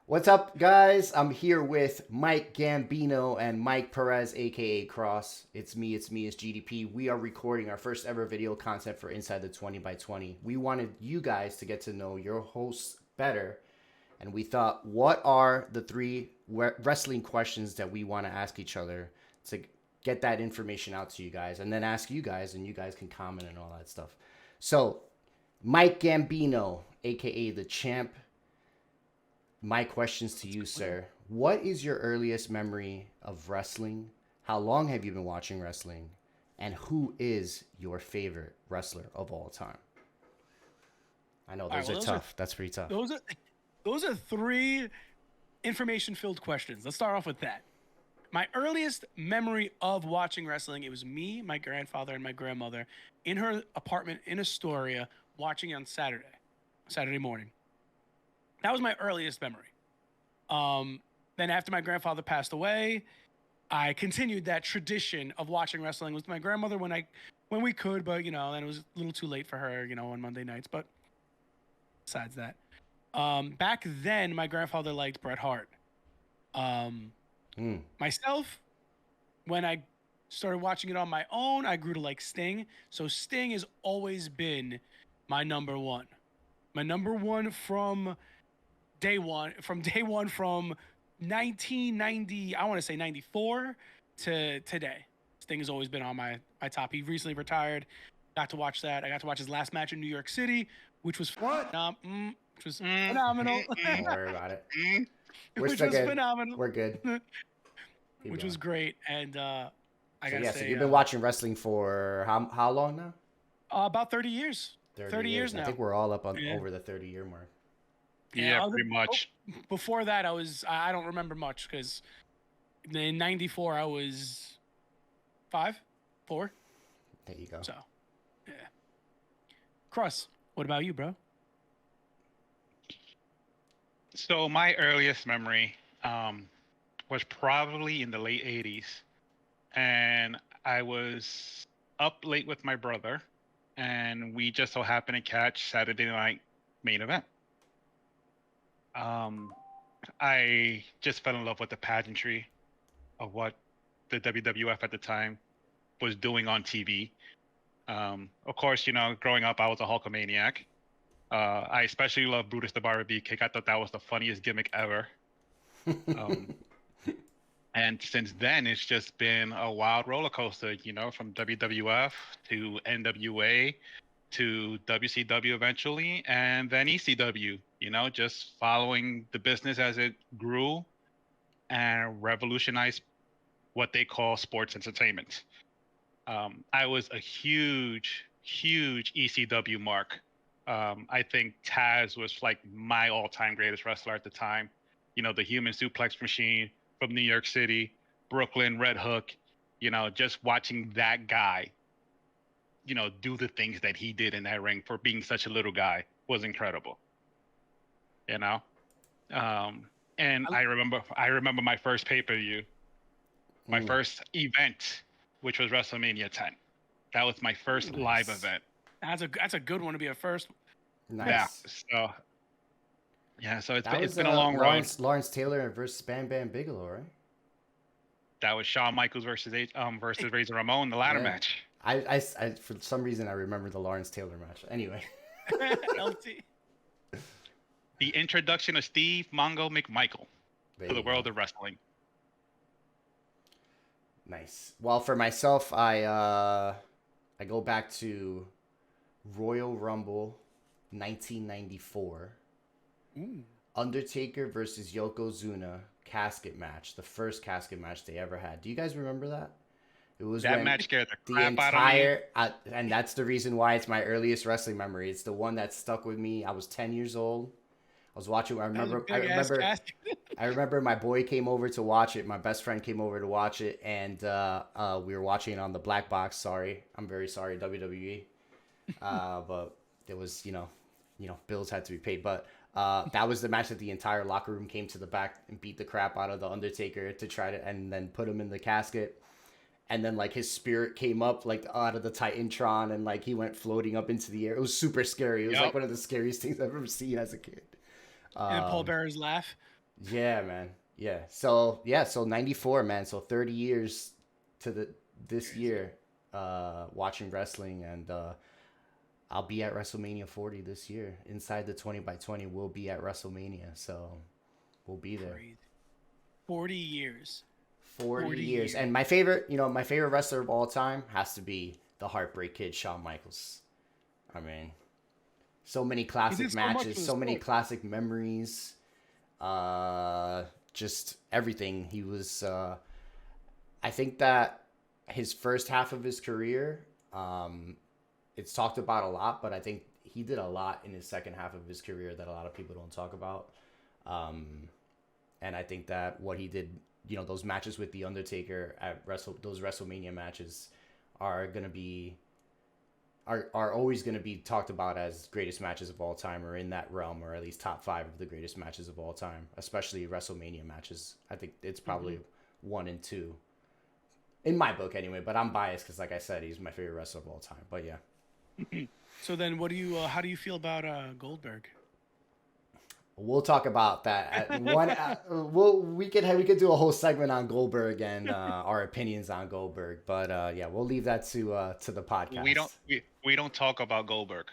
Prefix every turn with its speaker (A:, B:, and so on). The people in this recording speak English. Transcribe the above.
A: What's up, guys? I'm here with Mike Gambino and Mike Perez, aka Cross. It's GDP. We are recording our first ever video content for Inside the 20 by 20. We wanted you guys to get to know your hosts better, and we thought, what are the three wrestling questions that we want to ask each other to get that information out to you guys, and then ask you guys, and you guys can comment and all that stuff. So, Mike Gambino, aka the champ, my questions to you, sir. What is your earliest memory of wrestling? How long have you been watching wrestling? And who is your favorite wrestler of all time? I know those are tough. That's pretty tough.
B: Those are three information-filled questions. Let's start off with that. My earliest memory of watching wrestling, it was me, my grandfather, and my grandmother in her apartment in Astoria watching on Saturday morning. That was my earliest memory. Then after my grandfather passed away, I continued that tradition of watching wrestling with my grandmother when we could, but then it was a little too late for her, on Monday nights. But besides that, back then my grandfather liked Bret Hart. Myself, when I started watching it on my own, I grew to like Sting. So Sting has always been my number one. My number one from day one, from 1990, I want to say 94 to today. Sting has always been on my top. He recently retired. Got to watch that. I got to watch his last match in New York City, which was phenomenal.
A: Don't worry about it.
B: Which was phenomenal.
A: We're good.
B: Which was great. And I gotta say,
A: so you've been watching wrestling for how long now?
B: About 30 years. 30 years now.
A: I think we're all up on over the 30-year mark.
C: Yeah, pretty much.
B: Before that, I don't remember much because in 94 I was 4.
A: There you go.
B: So, yeah. Cross, what about you, bro?
C: So my earliest memory was probably in the late 80s. And I was up late with my brother, and we just so happened to catch Saturday Night Main Event. I just fell in love with the pageantry of what the WWF at the time was doing on TV. Of course, growing up, I was a Hulkamaniac. I especially love Brutus the Barber Beefcake. I thought that was the funniest gimmick ever. And since then, it's just been a wild roller coaster, from WWF to NWA to WCW eventually, and then ECW, just following the business as it grew and revolutionized what they call sports entertainment. I was a huge ECW mark. I think Taz was like my all-time greatest wrestler at the time. The human suplex machine from New York City, Brooklyn, Red Hook, just watching that guy do the things that he did in that ring for being such a little guy was incredible. And I remember my first pay-per-view, my first event, which was WrestleMania 10. That was my first live event.
B: That's a good one to be a first.
A: Nice.
C: Yeah. So it's been a long road.
A: Lawrence Taylor versus Bam Bam Bigelow, right?
C: That was Shawn Michaels versus Razor Ramon, the ladder match.
A: I for some reason I remember the Lawrence Taylor match. Anyway.
B: LT.
C: The introduction of Steve Mongo McMichael to the world of wrestling.
A: Nice. Well, for myself, I go back to Royal Rumble 1994. Undertaker versus Yokozuna casket match, the first casket match they ever had. Do you guys remember that? It was
C: that match scared the crap out of me.
A: And that's the reason why it's my earliest wrestling memory. It's the one that stuck with me. I was 10 years old. I was watching. I remember my boy came over to watch it. My best friend came over to watch it, and we were watching it on the black box. Sorry, I'm very sorry, WWE. But it was, bills had to be paid. But that was the match that the entire locker room came to the back and beat the crap out of the Undertaker to try to, and then put him in the casket. And then like his spirit came up like out of the Titantron, and like he went floating up into the air. It was super scary. It was like one of the scariest things I've ever seen as a kid.
B: And Paul Bearer's laugh.
A: Yeah, man. Yeah. So 94, man. So 30 years to this year watching wrestling, and I'll be at WrestleMania 40 this year. Inside the 20 by 20 will be at WrestleMania. So we'll be there.
B: Crazy. 40 years.
A: 40 years. And my favorite wrestler of all time has to be the Heartbreak Kid, Shawn Michaels. I mean, so many classic matches, so many classic memories. Just everything. He was, I think that his first half of his career, it's talked about a lot, but I think he did a lot in his second half of his career that a lot of people don't talk about. And I think that what he did, those matches with The Undertaker at those WrestleMania matches are always going to be talked about as greatest matches of all time, or in that realm, or at least top 5 of the greatest matches of all time, especially WrestleMania matches. I think it's probably 1 and 2 in my book anyway, but I'm biased because, like I said, he's my favorite wrestler of all time. But yeah.
B: So then how do you feel about Goldberg?
A: We'll talk about that at one. We could do a whole segment on Goldberg and our opinions on Goldberg, but yeah, we'll leave that to the podcast.
C: We don't talk about Goldberg.